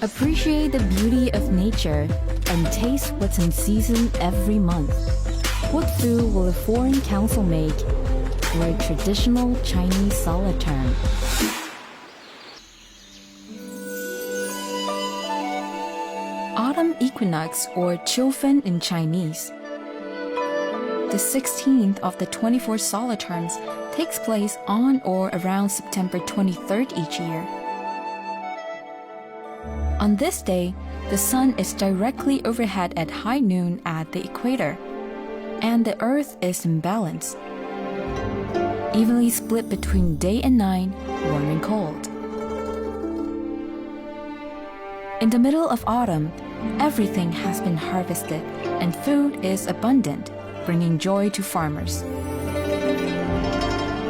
Appreciate the beauty of nature and taste what's in season every month. What food will a foreign council make for a traditional Chinese salad term? Autumn equinox, or Qiufen in Chinese. The 16th of the 24 solar terms takes place on or around September 23rd each year. On this day, the sun is directly overhead at high noon at the equator, and the earth is in balance, evenly split between day and night, warm and cold. In the middle of autumn, everything has been harvested and food is abundant, bringing joy to farmers.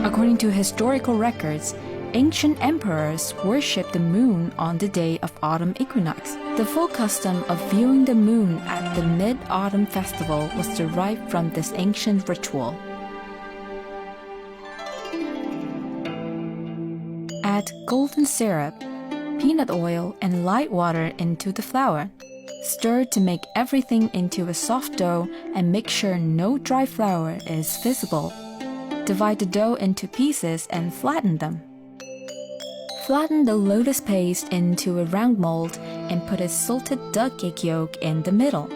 According to historical records, ancient emperors worshipped the moon on the day of autumn equinox. The full custom of viewing the moon at the Mid-Autumn Festival was derived from this ancient ritual. Add golden syrup, peanut oil, and light water into the flour. Stir to make everything into a soft dough and make sure no dry flour is visible. Divide the dough into pieces and flatten them. Flatten the lotus paste into a round mold and put a salted duck egg yolk in the middle.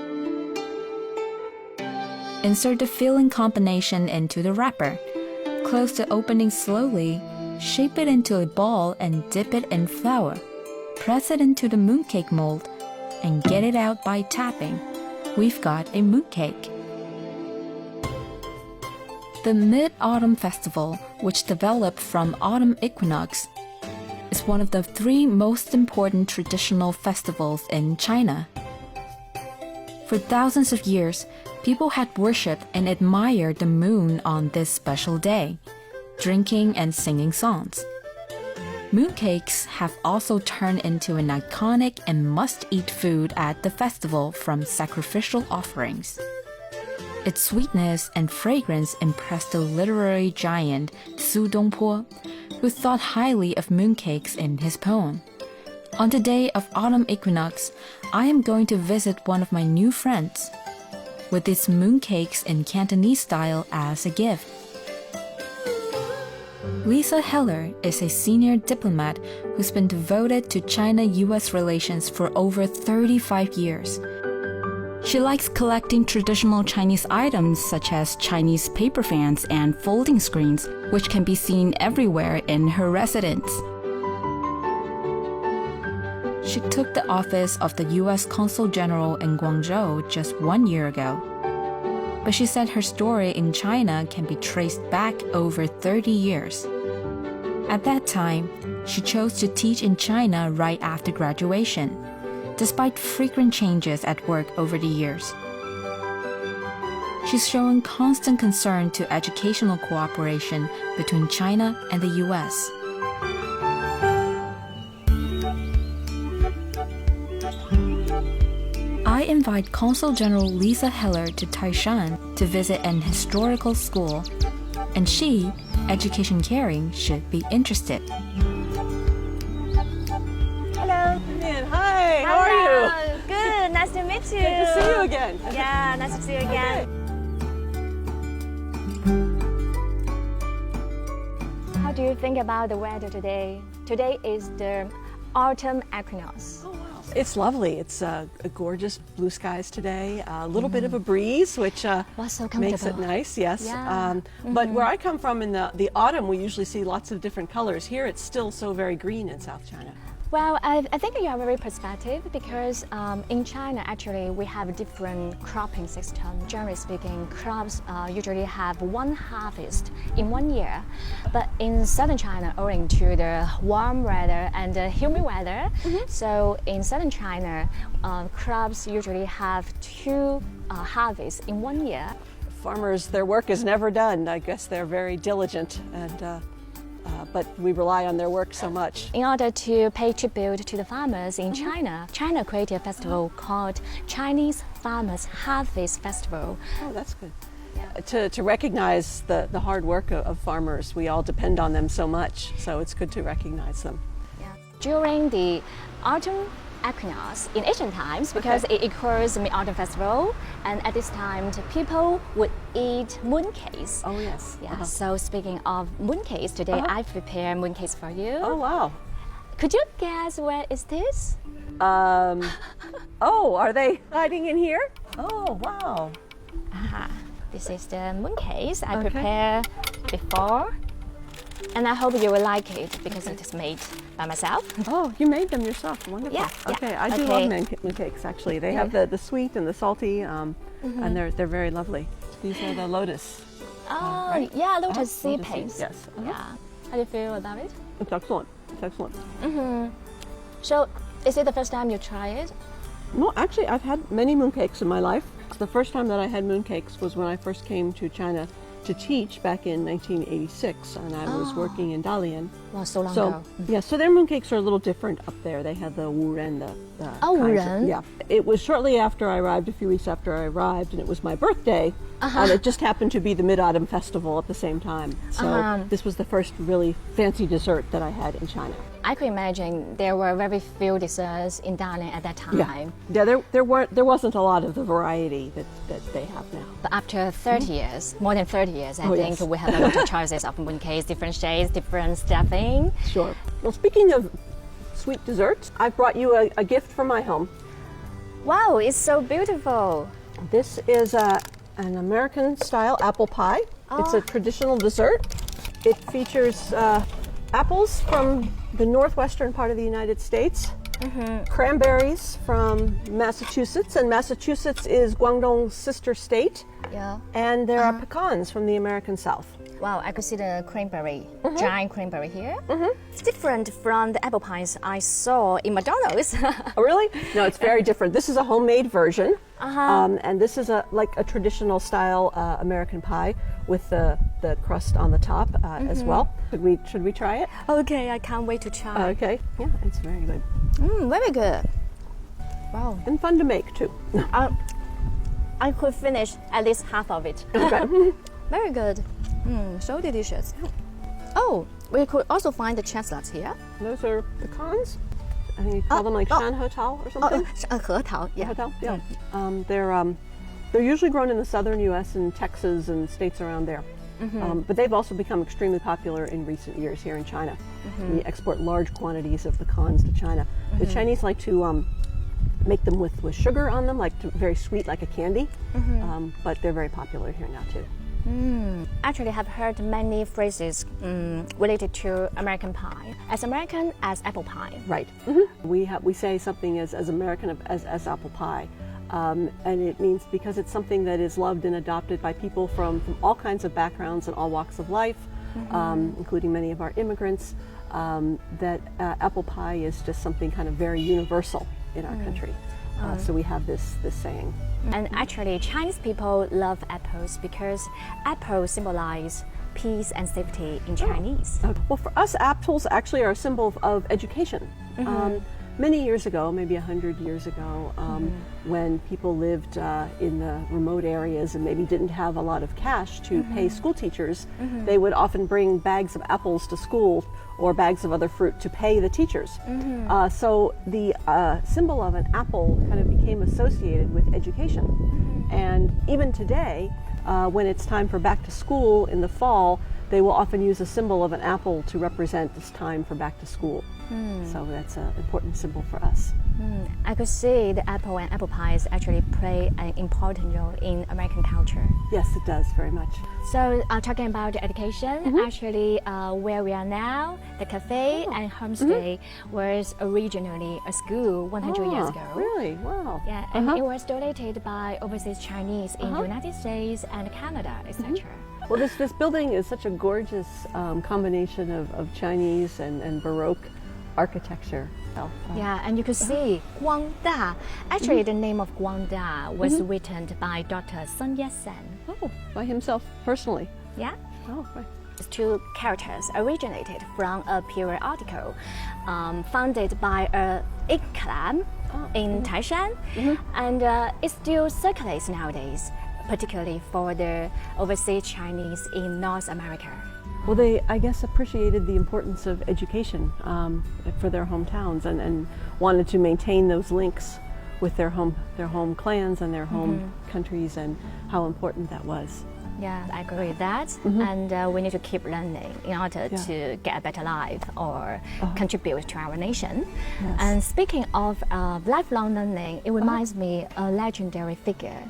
Insert the filling combination into the wrapper. Close the opening slowly, shape it into a ball and dip it in flour. Press it into the mooncake mold and get it out by tapping. We've got a mooncake. The Mid-Autumn Festival, which developed from autumn equinox, is one of the 3 most important traditional festivals in China. For thousands of years, people had worshipped and admired the moon on this special day, drinking and singing songs. Mooncakes have also turned into an iconic and must-eat food at the festival from sacrificial offerings. Its sweetness and fragrance impressed the literary giant Su Dongpo, who thought highly of mooncakes in his poem. On the day of autumn equinox, I am going to visit one of my new friends with its mooncakes in Cantonese style as a gift. Lisa Heller is a senior diplomat who's been devoted to China-US relations for over 35 years. She likes collecting traditional Chinese items such as Chinese paper fans and folding screens, which can be seen everywhere in her residence. She took the office of the U.S. Consul General in Guangzhou just 1 year ago. But she said her story in China can be traced back over 30 years. At that time, she chose to teach in China right after graduation, despite frequent changes at work over the years. She's shown constant concern to educational cooperation between China and the U.S. I invite Consul General Lisa Heller to Taishan to visit an historical school, and she, Education Caring, should be interested. Hello. Hi, how are you? Good, nice to meet you. Good to see you again. Yeah, nice to see you again. How do you think about the weather today? Today is the autumn equinox. Oh, wow. It's lovely. It's gorgeous blue skies today. A little bit of a breeze, which So makes it nice, yes. Yeah. But where I come from in the autumn, we usually see lots of different colors. Here it's still so very green in South China. Well, I think you are very perspective because in China, actually, we have a different cropping system. Generally speaking, crops usually have one harvest in 1 year. But in southern China, owing to the warm weather and the humid weather, so in southern China, crops usually have 2 harvests in 1 year. Farmers, their work is never done. I guess they're very diligent, and but we rely on their work so much. In order to pay tribute to the farmers in China, China created a festival called Chinese Farmers Harvest Festival. Oh, that's good. Yeah. To recognize the hard work of farmers, we all depend on them so much, so it's good to recognize them. Yeah. During the autumn equinox in ancient times because it occurs in the Autumn Festival, and at this time, the people would eat mooncakes. Oh, yes. Yeah. So speaking of mooncakes, today I prepared mooncakes for you. Oh, wow. Could you guess where is this? Oh, are they hiding in here? Oh, wow. This is the mooncakes I prepared before, and I hope you will like it because it is made by myself. Oh, you made them yourself. Wonderful. Yeah, yeah. Okay, I do love mooncakes, actually. They have the sweet and the salty, and they're very lovely. These are the lotus. Oh, right? yeah, lotus seed Lotus paste. seeds, yes. Yeah. How do you feel about it? It's excellent. It's excellent. So, is it the first time you try it? No, actually, I've had many mooncakes in my life. The first time that I had mooncakes was when I first came to China to teach back in 1986, and I was working in Dalian. Wow, so long ago. Yeah, so their mooncakes are a little different up there. They have the wuren, wuren. Yeah. It was shortly after I arrived, a few weeks after I arrived, and it was my birthday, and it just happened to be the Mid-Autumn Festival at the same time. So this was the first really fancy dessert that I had in China. I could imagine there were very few desserts in Dalian at that time. Yeah, there wasn't a lot of the variety that they have now. But after 30 years, more than 30 years, I think we have a lot of choices of mooncakes, different shapes, different stuffing. Sure. Well, speaking of sweet desserts, I've brought you a gift from my home. Wow, it's so beautiful. This is an American-style apple pie. It's a traditional dessert. It features apples from the northwestern part of the United States, cranberries from Massachusetts, and Massachusetts is Guangdong's sister state. Yeah. And there are pecans from the American South. Wow, I could see the cranberry, giant cranberry here. It's different from the apple pies I saw in McDonald's. Oh, really? No, it's very different. This is a homemade version, and this is like a traditional style American pie with the crust on the top as well. Should we try it? Okay, I can't wait to try. Okay. Yeah, it's very good. Very good. Wow. And fun to make too. I could finish at least half of it. Okay. Very good. So delicious. Oh, we could also find the chestnuts here. Those are pecans. I think you call them like shanhotao or something. 核桃, yeah. Shanhotao, yeah. They're usually grown in the southern U.S. and Texas and states around there. But they've also become extremely popular in recent years here in China. We export large quantities of pecans to China. The Chinese like to make them with sugar on them, very sweet, like a candy. But they're very popular here now too. Actually, I've heard many phrases related to American pie. As American as apple pie. Right. We say something as American as apple pie. And it means because it's something that is loved and adopted by people from all kinds of backgrounds and all walks of life, including many of our immigrants, that apple pie is just something kind of very universal in our country. So we have this saying. And actually, Chinese people love apples because apples symbolize peace and safety in Chinese. Well, for us, apples actually are a symbol of education. Many years ago, maybe 100 years ago, when people lived in the remote areas and maybe didn't have a lot of cash to pay school teachers, they would often bring bags of apples to school or bags of other fruit to pay the teachers. So the symbol of an apple kind of became associated with education. And even today, when it's time for back to school in the fall, they will often use a symbol of an apple to represent this time for back to school. So that's an important symbol for us. I could see the apple and apple pies actually play an important role in American culture. Yes, it does, very much. So talking about education, actually where we are now, the cafe and homestay was originally a school 100 years ago. Really? Wow. Yeah, and it was donated by overseas Chinese in the United States and Canada, etc. Well, this building is such a gorgeous combination of Chinese and Baroque architecture. Yeah, and you could see Guangda. Actually, the name of Guangda was written by Dr. Sun Yat-sen. Oh, by himself personally. Yeah. Oh, right. These two characters originated from a periodical founded by a ink club in Taishan, and it still circulates nowadays, particularly for the overseas Chinese in North America. Well, they, I guess, appreciated the importance of education for their hometowns and wanted to maintain those links with their home clans and their home countries, and how important that was. Yeah, I agree with that. And we need to keep learning in order to get a better life or contribute to our nation. Yes. And speaking of lifelong learning, it reminds me a legendary figure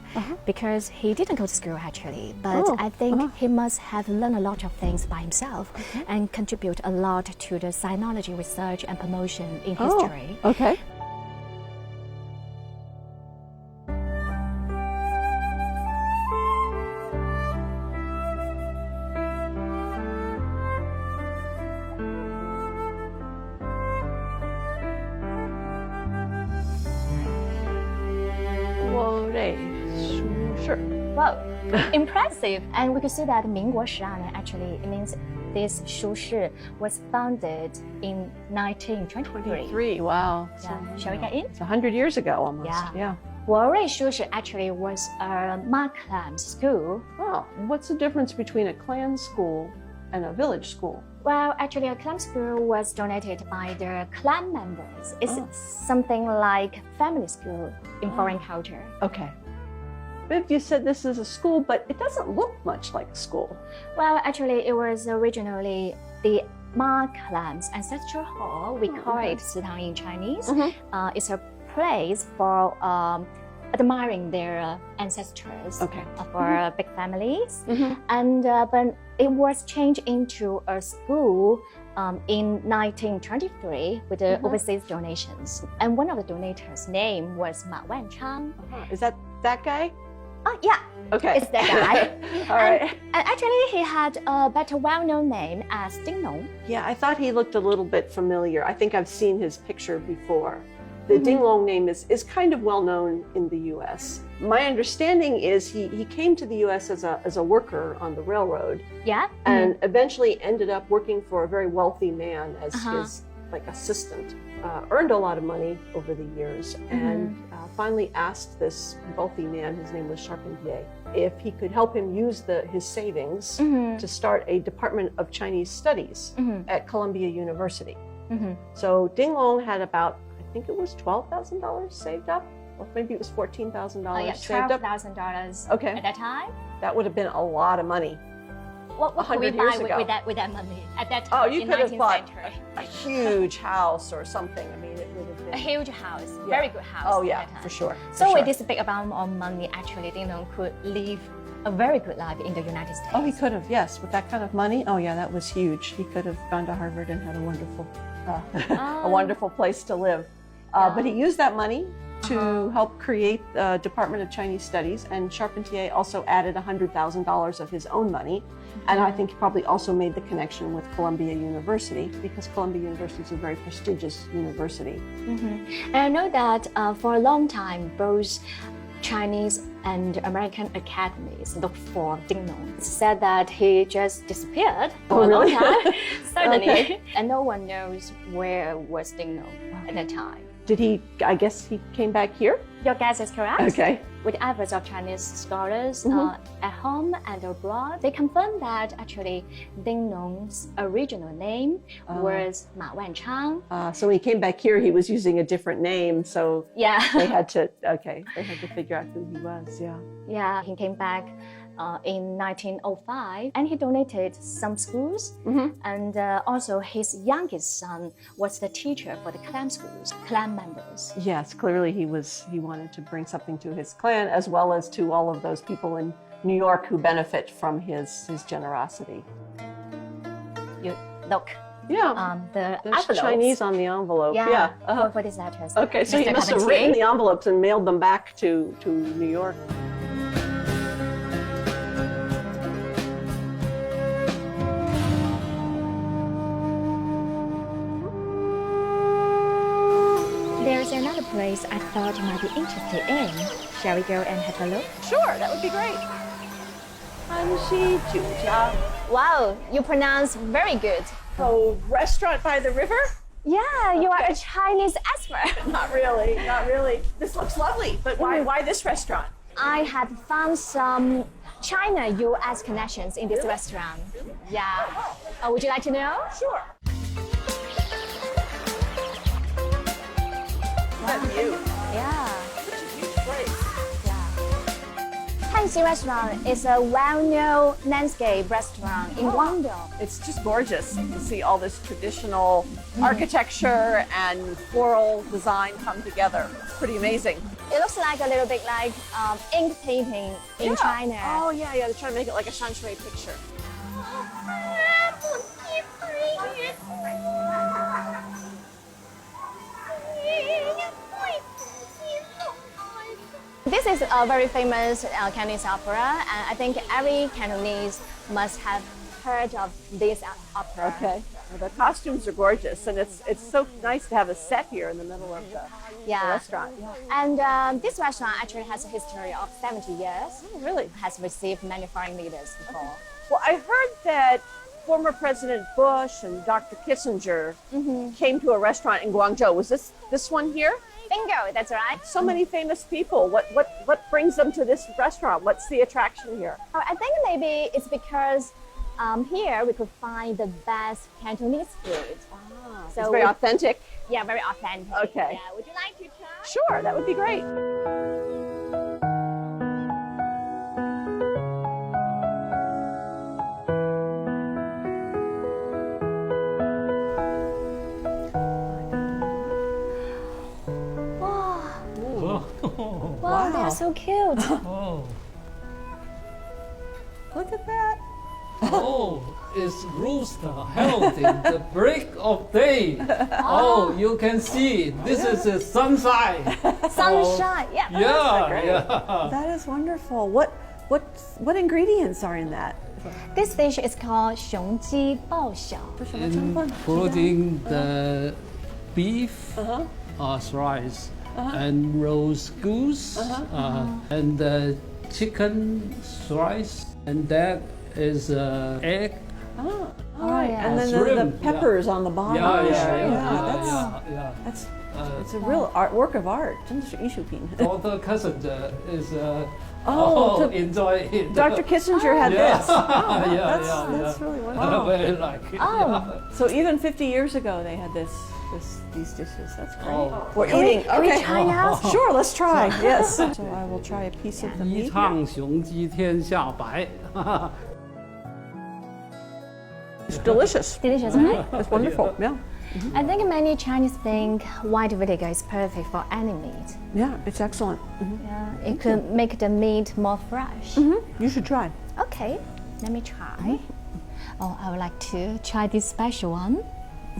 because he didn't go to school actually, but I think he must have learned a lot of things by himself and contribute a lot to the sinology research and promotion in history. Okay. Wow, impressive. And we could see that 民国12年 actually, it means this 书室 was founded in 1923. Wow. Yeah. Shall we get in? It's 100 years ago almost. Yeah. 国瑞书室 actually was a Mark Clam school. Wow. What's the difference between a clan school and a village school? Well, actually, a clan school was donated by the clan members. It's something like family school in foreign culture. Okay. But you said this is a school, but it doesn't look much like a school. Well, actually, it was originally the Ma Clam's ancestral hall. We call it Sitang in Chinese. It's a place for admiring their ancestors for big families. And but it was changed into a school in 1923 with the overseas donations. And one of the donors' name was Ma Wanchang. Is that guy? Yeah. Okay. It's that guy. All right. And actually, he had a better well-known name as Ding Nong. Yeah, I thought he looked a little bit familiar. I think I've seen his picture before. The Ding Long name is kind of well known in the U.S. My understanding is he came to the U.S. as a worker on the railroad. Yeah. And eventually ended up working for a very wealthy man as his assistant. Earned a lot of money over the years, and finally asked this wealthy man, his name was Charpentier, if he could help him use his savings to start a Department of Chinese Studies at Columbia University. So Ding Long had about, I think it was $12,000 saved up, or maybe it was $14,000 saved up. $12,000 Okay. at that time. That would have been a lot of money. What could we buy with that money at that time? Oh, you could have bought century? a huge house or something. I mean, it would have been A huge house, very good house. Oh at yeah, that time. for sure. So with this big amount of money, actually, Ding Long could live a very good life in the United States. Oh, he could have, yes, with that kind of money. Oh yeah, that was huge. He could have gone to Harvard and had a wonderful, a wonderful place to live. But he used that money to help create the Department of Chinese Studies, and Charpentier also added $100,000 of his own money. And I think he probably also made the connection with Columbia University, because Columbia University is a very prestigious university. And I know that for a long time, both Chinese and American academies looked for Ding Long. It's said that he just disappeared for a long time, suddenly, and no one knows where was Ding Long at that time. Did he, I guess he came back here? Your guess is correct. Okay. With efforts of Chinese scholars at home and abroad, they confirmed that actually Ding Long's original name was Ma Wanchang. So when he came back here, he was using a different name. So they had to figure out who he was. Yeah. Yeah, he came back in 1905, and he donated some schools. And also his youngest son was the teacher for the clan schools, clan members. Yes, clearly he wanted to bring something to his clan, as well as to all of those people in New York who benefit from his generosity. You look. Yeah. There's envelopes. Chinese on the envelope. Yeah. For these letters. Okay, so he must have written the envelopes and mailed them back to New York. There's another place I thought you might be interested in. Shall we go and have a look? Sure, that would be great. Tanshi Jiujia. Wow, you pronounce very good. Oh, restaurant by the river? Yeah, you are a Chinese expert. Not really, not really. This looks lovely, but why this restaurant? I had found some China-US connections in this restaurant. Yeah. Would you like to know? Sure. That view. Yeah. Such a huge place. Tanxi Restaurant is a well-known landscape restaurant in Guangdong. It's just gorgeous to see all this traditional architecture and floral design come together. It's pretty amazing. It looks like a little bit like ink painting in China. Oh, yeah, yeah. They're trying to make it like a shan shui picture. This is a very famous Cantonese opera, and I think every Cantonese must have heard of this opera. Okay. Well, the costumes are gorgeous, and it's so nice to have a set here in the middle of the restaurant. And this restaurant actually has a history of 70 years. Oh, really? Has received many foreign leaders before. Well, I heard that former President Bush and Dr. Kissinger came to a restaurant in Guangzhou. Was this one here? Bingo, that's right. So many famous people. What brings them to this restaurant? What's the attraction here? Oh, I think maybe it's because here we could find the best Cantonese food. So it's very authentic. Yeah, very authentic. Okay. Yeah. Would you like to try? Sure, that would be great. Wow, they're so cute. Oh, Look at that. oh, it's rooster held in the break of day. Oh, you can see this is the sunshine. Sunshine. Yeah. Yeah, yeah. That is wonderful. What ingredients are in that? This dish is called 雄鸡爆小. Including the beef, slice, and roast goose, and the chicken slice, and that is egg. Oh, all right. yeah. And then the Shrimp, peppers on the bottom. Yeah. It's a real work of art. 真的是艺术品. Dr. Kissinger is to- enjoy it. Dr. Kissinger had this. That's really wonderful. Very like it. Oh. So even 50 years ago, they had these dishes. That's great. Oh. We're eating. Can we Okay. try now? Sure, let's try. Yes. So I will try a piece of the 一 meat. 唱雄鸡天下白。 It's delicious. Delicious, right? It's wonderful. Yeah. I think many Chinese think white vinegar is perfect for any meat. Yeah, it's excellent. Yeah, it could make the meat more fresh. You should try. Okay, let me try. Oh, I would like to try this special one.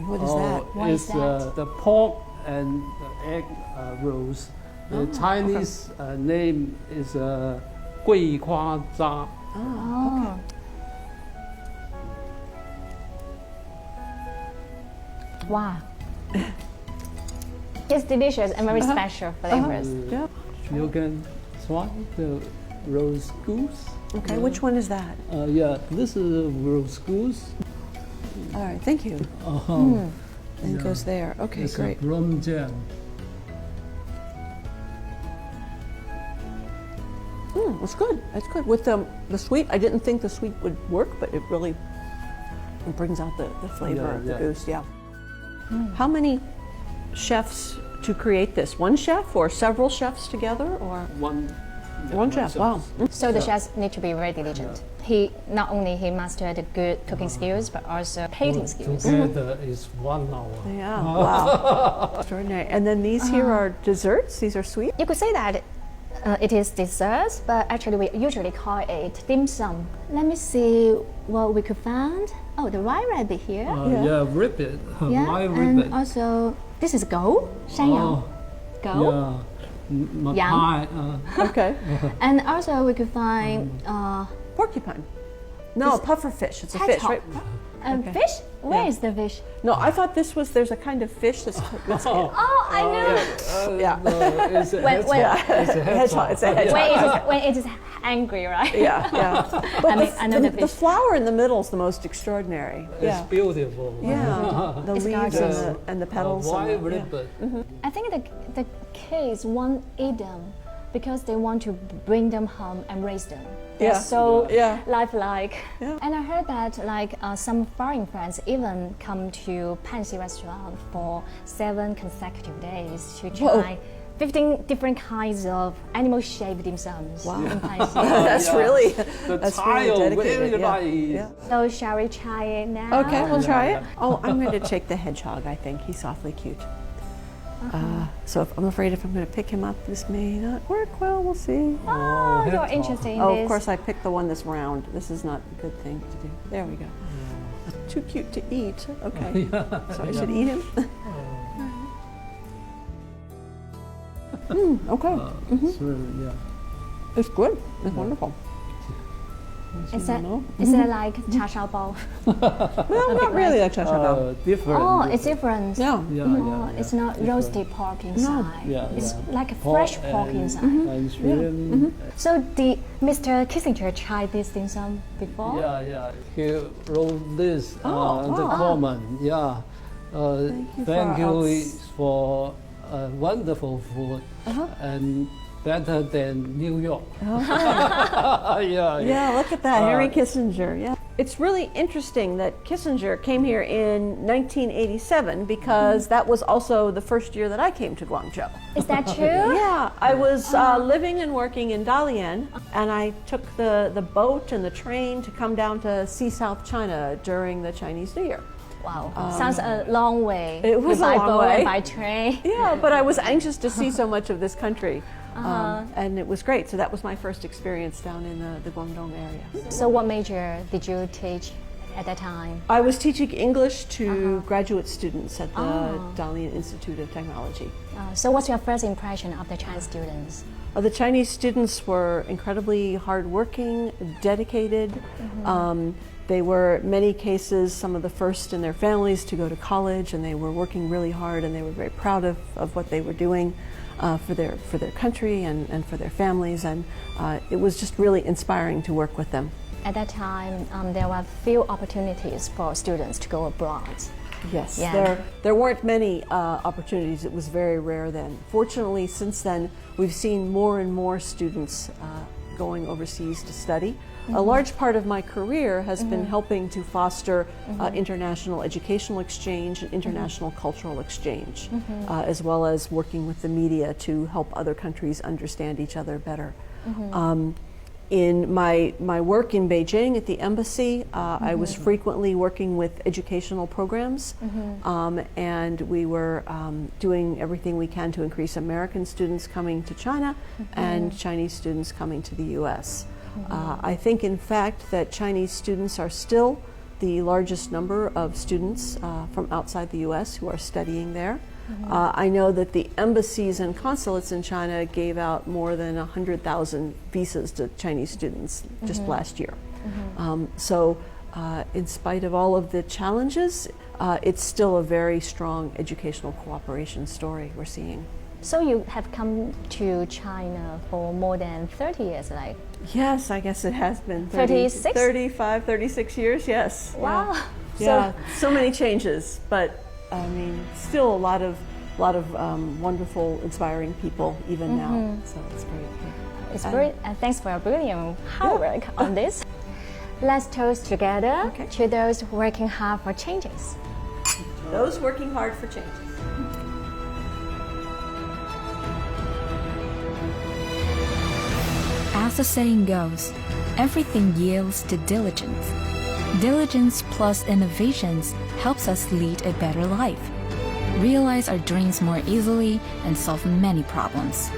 What is that? What is It's that? the pork and the egg rolls. The Chinese name is 桂花渣. Oh. Wow. It's delicious and very special flavors. Yeah. You can try the roast goose. Okay, which one is that? Yeah, this is roast goose. All right, thank you. Oh, And it goes there. Okay, it's great. a rum jam. It's good. It's good. With the sweet, I didn't think the sweet would work, but it really brings out the flavor Yeah, of the yeah. goose. Yeah. How many chefs to create this? One chef or several chefs together, or one chef? Wow. So the chefs need to be very diligent. He not only he mastered good cooking skills, but also plating skills. Together is 1 hour. Yeah. Wow. Extraordinary. And then these here are desserts. These are sweet. You could say that it is desserts, but actually we usually call it dim sum. Let me see what we could find. Oh, the white rabbit here. Yeah, ribbit. Yeah, My and ribbit. also this is go, 山羊, go. Yeah. Yum. Makai, Okay. And also we could find Porcupine. No, puffer fish. It's a fish, right? fish. Where is the fish? No, I thought there's a kind of fish that's Oh, I know. yeah. it's a When- when- hedgehog. It's a hedgehog. When it is angry, right? Yeah. But I know the the fish. flower in the middle is the most extraordinary. It's beautiful. Yeah. The It's leaves gorgeous. and the petals. and White the- yeah. ribbit. I think the kids want eat them because they want to bring them home and raise them. They're so Yeah. lifelike. Yeah. And I heard that like some foreign friends even come to Pansy restaurant for 7 consecutive days to try 15 different kinds of animal-shaped dim sums in Pansy. That's Yeah. really The that's tile really very dedicated. nice. Yeah. So shall we try it now? Okay, we'll try it. Yeah. Oh, I'm going to take the hedgehog. I think he's awfully cute. So I'm afraid if I'm going to pick him up, this may not work well. We'll see. Oh, you're interested in Oh, this. of course, I picked the one that's round. This is not a good thing to do. There we go. Too cute to eat. Okay. So I should eat him? Okay. So, yeah. It's good. It's wonderful. Is it like cha shao bao? Well, not really like chashao. Different. Oh, it's different. No. Yeah, Oh, yeah, it's yeah. not Different. roasted pork inside. Yeah, It's yeah. like a fresh pork and- inside. And shrimp. So did Mr. Kissinger try this dim sum before? Yeah, yeah. He wrote this, the wow. comment. Yeah. Thank for you for wonderful food and better than New York. Yeah, look at that, Henry Kissinger. Yeah, it's really interesting that Kissinger came here in 1987 because that was also the first year that I came to Guangzhou. Is that true? Yeah, I was living and working in Dalian, and I took the boat and the train to come down to see South China during the Chinese New Year. Wow, sounds a long way. It was by a long boat way. and by train. Yeah, but I was anxious to see so much of this country, and it was great. So that was my first experience down in the Guangdong area. So what major did you teach at that time? I was teaching English to graduate students at the Dalian Institute of Technology. So what's your first impression of the Chinese students? The Chinese students were incredibly hardworking, dedicated. They were, in many cases, some of the first in their families to go to college, and they were working really hard, and they were very proud of what they were doing for their country and for their families, and it was just really inspiring to work with them. At that time, there were few opportunities for students to go abroad. Yes, Yeah. there weren't many opportunities. It was very rare then. Fortunately, since then, we've seen more and more students going overseas to study. A large part of my career has been helping to foster international educational exchange and international cultural exchange, as well as working with the media to help other countries understand each other better. In my work in Beijing at the embassy, I was frequently working with educational programs, and we were doing everything we can to increase American students coming to China and Chinese students coming to the U.S. I think, in fact, that Chinese students are still the largest number of students from outside the U.S. who are studying there. I know that the embassies and consulates in China gave out more than 100,000 visas to Chinese students just last year. So in spite of all of the challenges, it's still a very strong educational cooperation story we're seeing. So you have come to China for more than 30 years, like? Yes, I guess it has been 36? 35, 36 years, yes. Wow. Yeah, so many changes, but I mean, still a lot of wonderful, inspiring people even now. So it's great. It's very, thanks for your brilliant hard work on this. Let's toast together to those working hard for changes. Those working hard for changes. As the saying goes, everything yields to diligence. Diligence plus innovations helps us lead a better life, realize our dreams more easily, and solve many problems.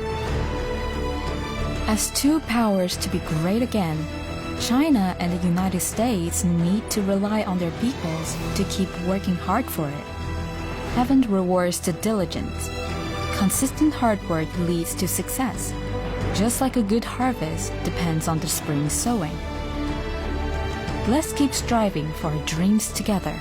As two powers to be great again, China and the United States need to rely on their peoples to keep working hard for it. Heaven rewards the diligence. Consistent hard work leads to success, just like a good harvest depends on the spring sowing. Let's keep striving for our dreams together.